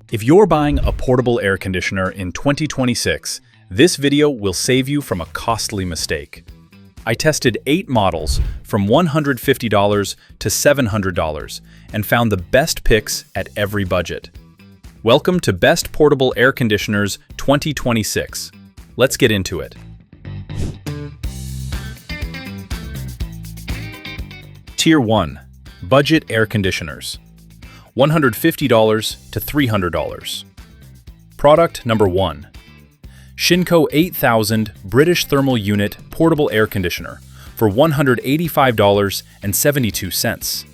If you're buying a portable air conditioner in 2026, this video will save you from a costly mistake. I tested 8 models from $150 to $700 and found the best picks at every budget. Welcome to Best Portable Air Conditioners 2026. Let's get into it. Tier 1. Budget Air Conditioners. $150 to $300. Product number 1. Shinco 8000 British Thermal Unit Portable Air Conditioner for $185.72.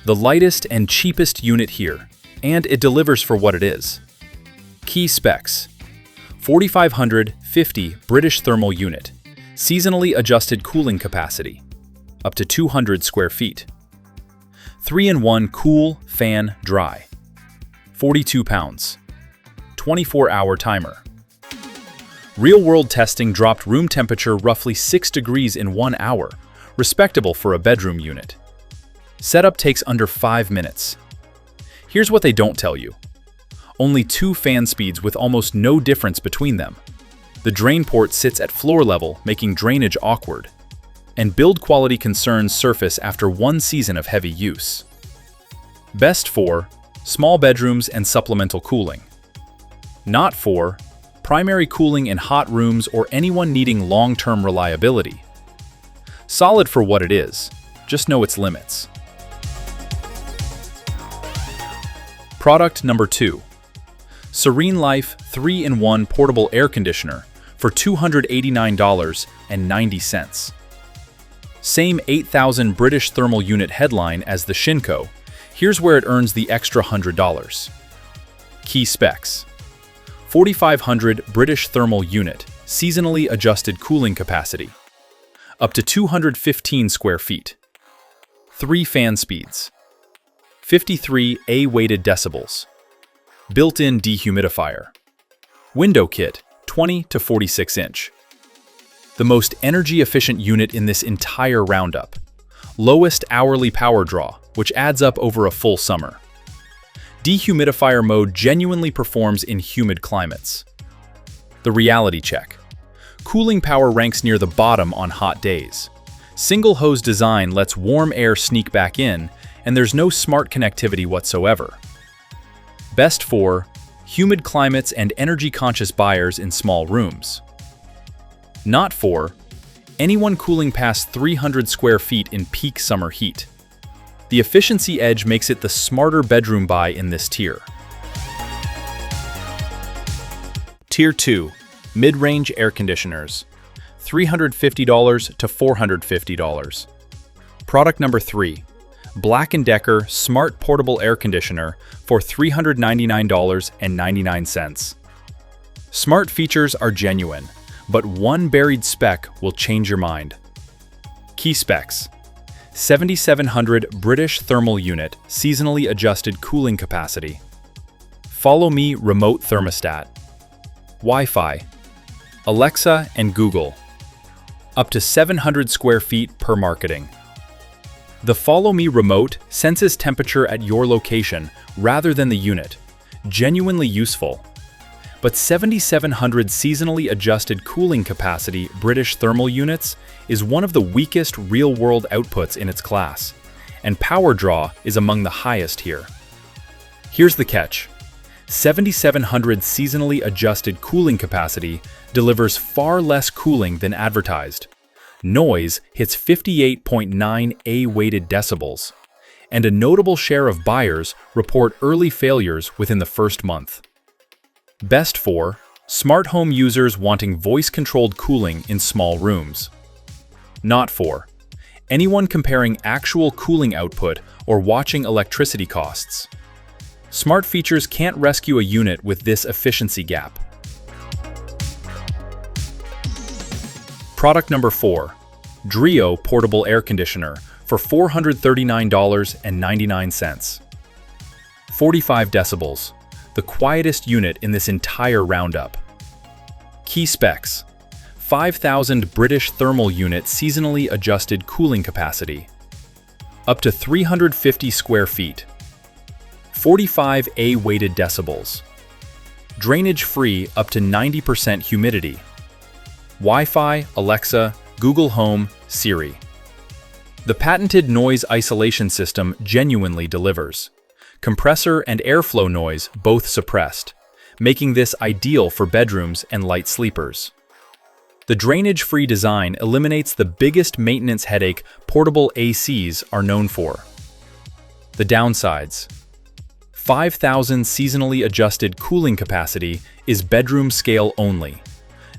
The lightest and cheapest unit here, and it delivers for what it is. Key specs: 4550 British Thermal Unit, seasonally adjusted cooling capacity, up to 200 square feet. 3-in-1 cool, fan, dry. 42 pounds. 24-hour timer. Real-world testing dropped room temperature roughly 6 degrees in 1 hour, respectable for a bedroom unit. Setup takes under 5 minutes. Here's what they don't tell you. Only 2 fan speeds with almost no difference between them. The drain port sits at floor level, making drainage awkward. And build quality concerns surface after 1 season of heavy use. Best for small bedrooms and supplemental cooling. Not for primary cooling in hot rooms or anyone needing long-term reliability. Solid for what it is, just know its limits. Product number 2. SereneLife 3-in-1 Portable Air Conditioner for $289.90. Same 8000 British Thermal Unit headline as the Shinco. Here's where it earns the extra $100. Key specs: 4500 British Thermal Unit, seasonally adjusted cooling capacity, up to 215 square feet. 3 fan speeds. 53 A-weighted decibels. Built-in dehumidifier. Window kit, 20 to 46 inch. The most energy-efficient unit in this entire roundup. Lowest hourly power draw, which adds up over a full summer. Dehumidifier mode genuinely performs in humid climates. The reality check. Cooling power ranks near the bottom on hot days. Single hose design lets warm air sneak back in, and there's no smart connectivity whatsoever. Best for humid climates and energy-conscious buyers in small rooms. Not for anyone cooling past 300 square feet in peak summer heat. The efficiency edge makes it the smarter bedroom buy in this tier. Tier 2. Mid-range air conditioners. $350 to $450. Product number 3. BLACK+DECKER Smart Portable Air Conditioner for $399.99. Smart features are genuine, but one buried spec will change your mind. Key specs: 7700 British Thermal Unit, seasonally adjusted cooling capacity. Follow Me remote thermostat. Wi-Fi. Alexa and Google. Up to 700 square feet per marketing. The Follow Me remote senses temperature at your location rather than the unit. Genuinely useful. But 7700 seasonally adjusted cooling capacity British thermal units is one of the weakest real-world outputs in its class, and power draw is among the highest here. Here's the catch. 7700 seasonally adjusted cooling capacity delivers far less cooling than advertised. Noise hits 58.9 A-weighted decibels, and a notable share of buyers report early failures within the first month. Best for smart home users wanting voice-controlled cooling in small rooms. Not for anyone comparing actual cooling output or watching electricity costs. Smart features can't rescue a unit with this efficiency gap. Product number 4. DREO Portable Air Conditioner for $439.99. 45 decibels. The quietest unit in this entire roundup. Key specs: 5000 British Thermal Unit seasonally adjusted cooling capacity. Up to 350 square feet. 45 weighted decibels. Drainage-free up to 90% humidity. Wi-Fi, Alexa, Google Home, Siri. The patented noise isolation system genuinely delivers. Compressor and airflow noise both suppressed, making this ideal for bedrooms and light sleepers. The drainage-free design eliminates the biggest maintenance headache portable ACs are known for. The downsides: 5,000 seasonally adjusted cooling capacity is bedroom scale only,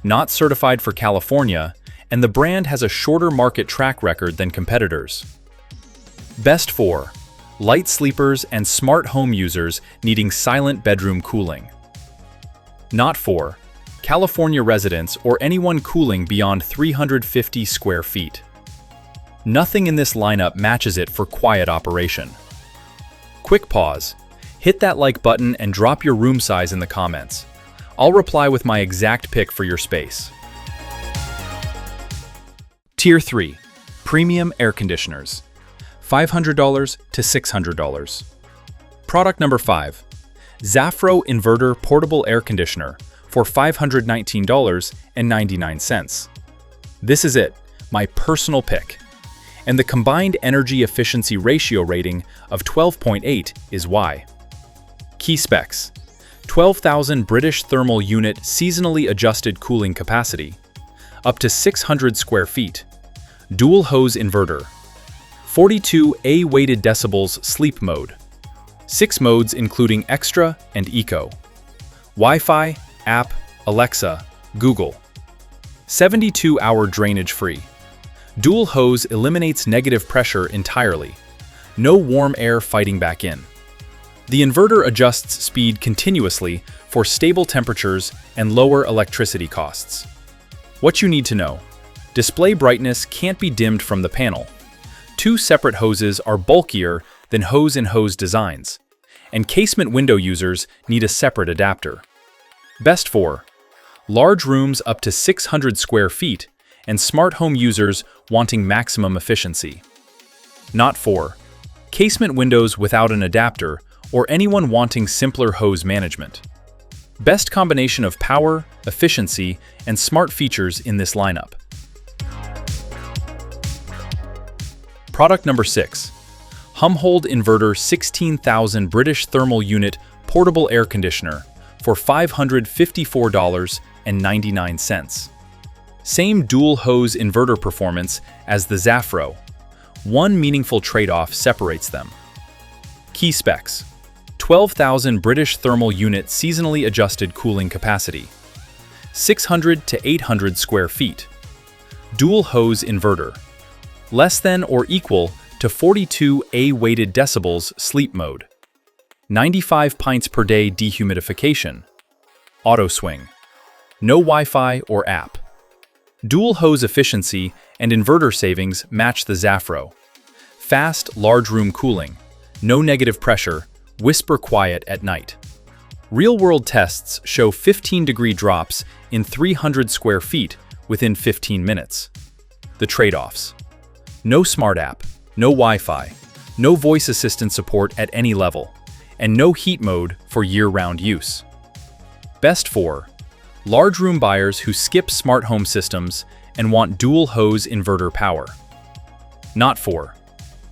not certified for California, and the brand has a shorter market track record than competitors. Best for light sleepers and smart home users needing silent bedroom cooling. Not for California residents or anyone cooling beyond 350 square feet. Nothing in this lineup matches it for quiet operation. Quick pause. Hit that like button and drop your room size in the comments. I'll reply with my exact pick for your space. Tier 3. Premium Air Conditioners. $500 to $600. Product number 5. ZAFRO Inverter Portable Air Conditioner for $519.99. This is it, my personal pick. And the combined energy efficiency ratio rating of 12.8 is why. Key specs: 12,000 British thermal unit seasonally adjusted cooling capacity, up to 600 square feet, dual hose inverter, 42 weighted decibels sleep mode, 6 modes including extra and eco, Wi-Fi, app, Alexa, Google, 72-hour drainage free. Dual hose eliminates negative pressure entirely. No warm air fighting back in. The inverter adjusts speed continuously for stable temperatures and lower electricity costs. What you need to know: display brightness can't be dimmed from the panel. 2 separate hoses are bulkier than hose-in-hose designs, and casement window users need a separate adapter. Best for large rooms up to 600 square feet and smart home users wanting maximum efficiency. Not for casement windows without an adapter or anyone wanting simpler hose management. Best combination of power, efficiency, and smart features in this lineup. Product number 6. HUMHOLD Inverter 16,000 British Thermal Unit Portable Air Conditioner for $554.99. Same dual hose inverter performance as the ZAFRO. One meaningful trade-off separates them. Key specs: 12,000 British thermal unit seasonally adjusted cooling capacity, 600 to 800 square feet, dual hose inverter, less than or equal to 42 weighted decibels sleep mode, 95 pints per day dehumidification, auto swing, no Wi-Fi or app. Dual hose efficiency and inverter savings match the ZAFRO. Fast, large room cooling, no negative pressure, whisper quiet at night. Real-world tests show 15-degree drops in 300 square feet within 15 minutes. The trade-offs: no smart app, no Wi-Fi, no voice assistant support at any level, and no heat mode for year-round use. Best for large room buyers who skip smart home systems and want dual hose inverter power. Not for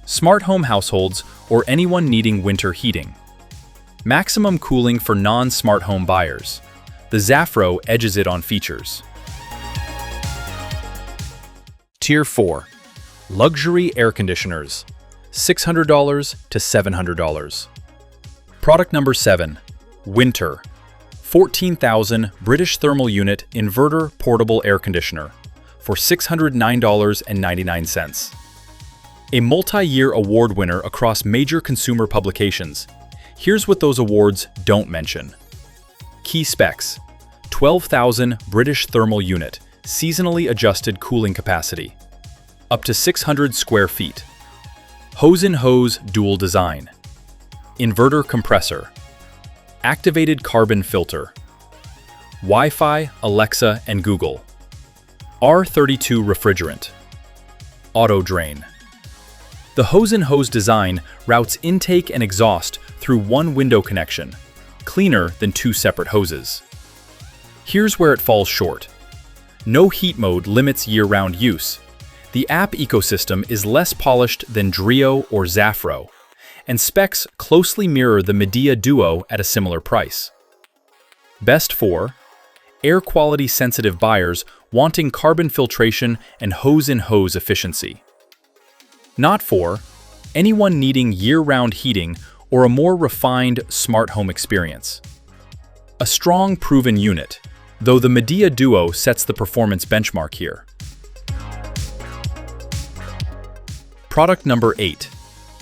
smart home households or anyone needing winter heating. Maximum cooling for non-smart home buyers. The ZAFRO edges it on features. Tier 4. Luxury Air Conditioners. $600 to $700. Product number 7. Whynter. 14,000 British Thermal Unit Inverter Portable Air Conditioner for $609.99. A multi-year award winner across major consumer publications. Here's what those awards don't mention. Key specs: 12,000 British Thermal Unit Seasonally Adjusted Cooling Capacity, up to 600 square feet. Hose-in-hose dual design. Inverter compressor. Activated carbon filter. Wi-Fi, Alexa, and Google. R32 refrigerant. Auto drain. The hose-in-hose design routes intake and exhaust through one window connection, cleaner than two separate hoses. Here's where it falls short. No heat mode limits year-round use. The app ecosystem is less polished than DREO or ZAFRO, and specs closely mirror the Midea Duo at a similar price. Best for air quality sensitive buyers wanting carbon filtration and hose-in-hose efficiency. Not for anyone needing year-round heating or a more refined smart home experience. A strong, proven unit, though the Midea Duo sets the performance benchmark here. Product number 8.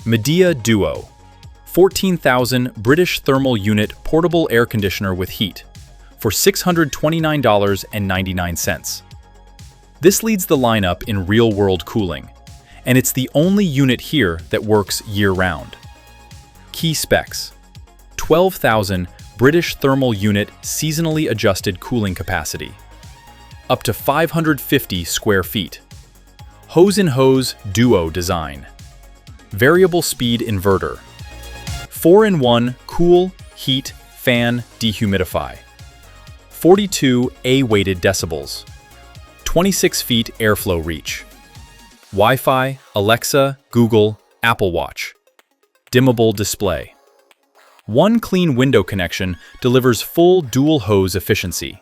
Midea Duo. 14,000 British thermal unit portable air conditioner with heat for $629.99. This leads the lineup in real-world cooling, and it's the only unit here that works year-round. Key specs: 12,000 British thermal unit seasonally adjusted cooling capacity, up to 550 square feet. Hose-in-hose Duo design. Variable speed inverter. 4-in-1 cool, heat, fan, dehumidify. 42 A-weighted decibels. 26 feet airflow reach. Wi-Fi, Alexa, Google, Apple Watch. Dimmable display. One clean window connection delivers full dual hose efficiency.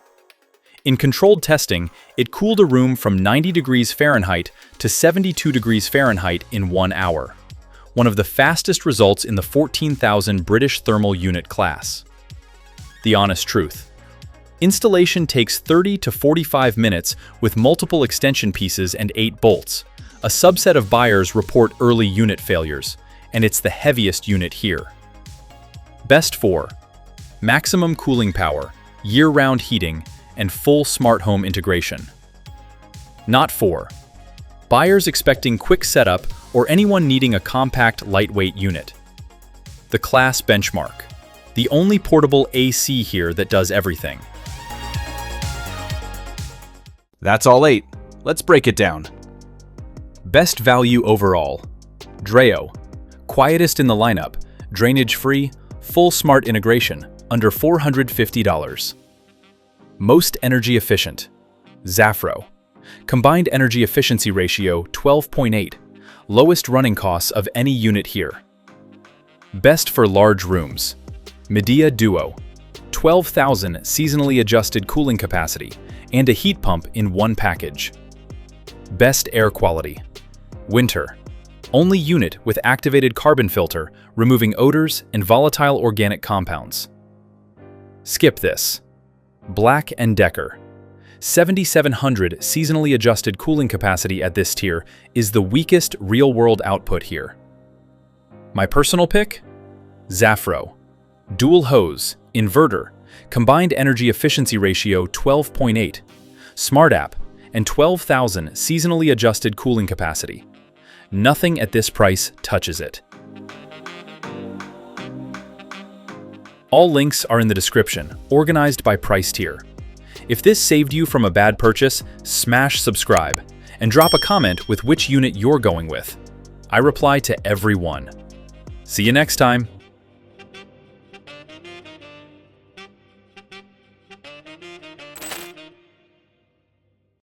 In controlled testing, it cooled a room from 90 degrees Fahrenheit to 72 degrees Fahrenheit in 1 hour, one of the fastest results in the 14,000 British thermal unit class. The honest truth: installation takes 30 to 45 minutes with multiple extension pieces and 8 bolts. A subset of buyers report early unit failures, and it's the heaviest unit here. Best for maximum cooling power, year-round heating, and full smart home integration. Not for buyers expecting quick setup or anyone needing a compact, lightweight unit. The class benchmark. The only portable AC here that does everything. That's all 8. Let's break it down. Best value overall. DREO. Quietest in the lineup, drainage-free, full smart integration, under $450. Most energy efficient. ZAFRO. Combined energy efficiency ratio 12.8. Lowest running costs of any unit here. Best for large rooms. Midea Duo. 12,000 seasonally adjusted cooling capacity and a heat pump in one package. Best air quality. Whynter. Only unit with activated carbon filter, removing odors and volatile organic compounds. Skip this. BLACK+DECKER. 7,700 seasonally adjusted cooling capacity at this tier is the weakest real-world output here. My personal pick? ZAFRO. Dual hose, inverter, combined energy efficiency ratio 12.8, smart app, and 12,000 seasonally adjusted cooling capacity. Nothing at this price touches it. All links are in the description, organized by price tier. If this saved you from a bad purchase, smash subscribe and drop a comment with which unit you're going with. I reply to every one. See you next time.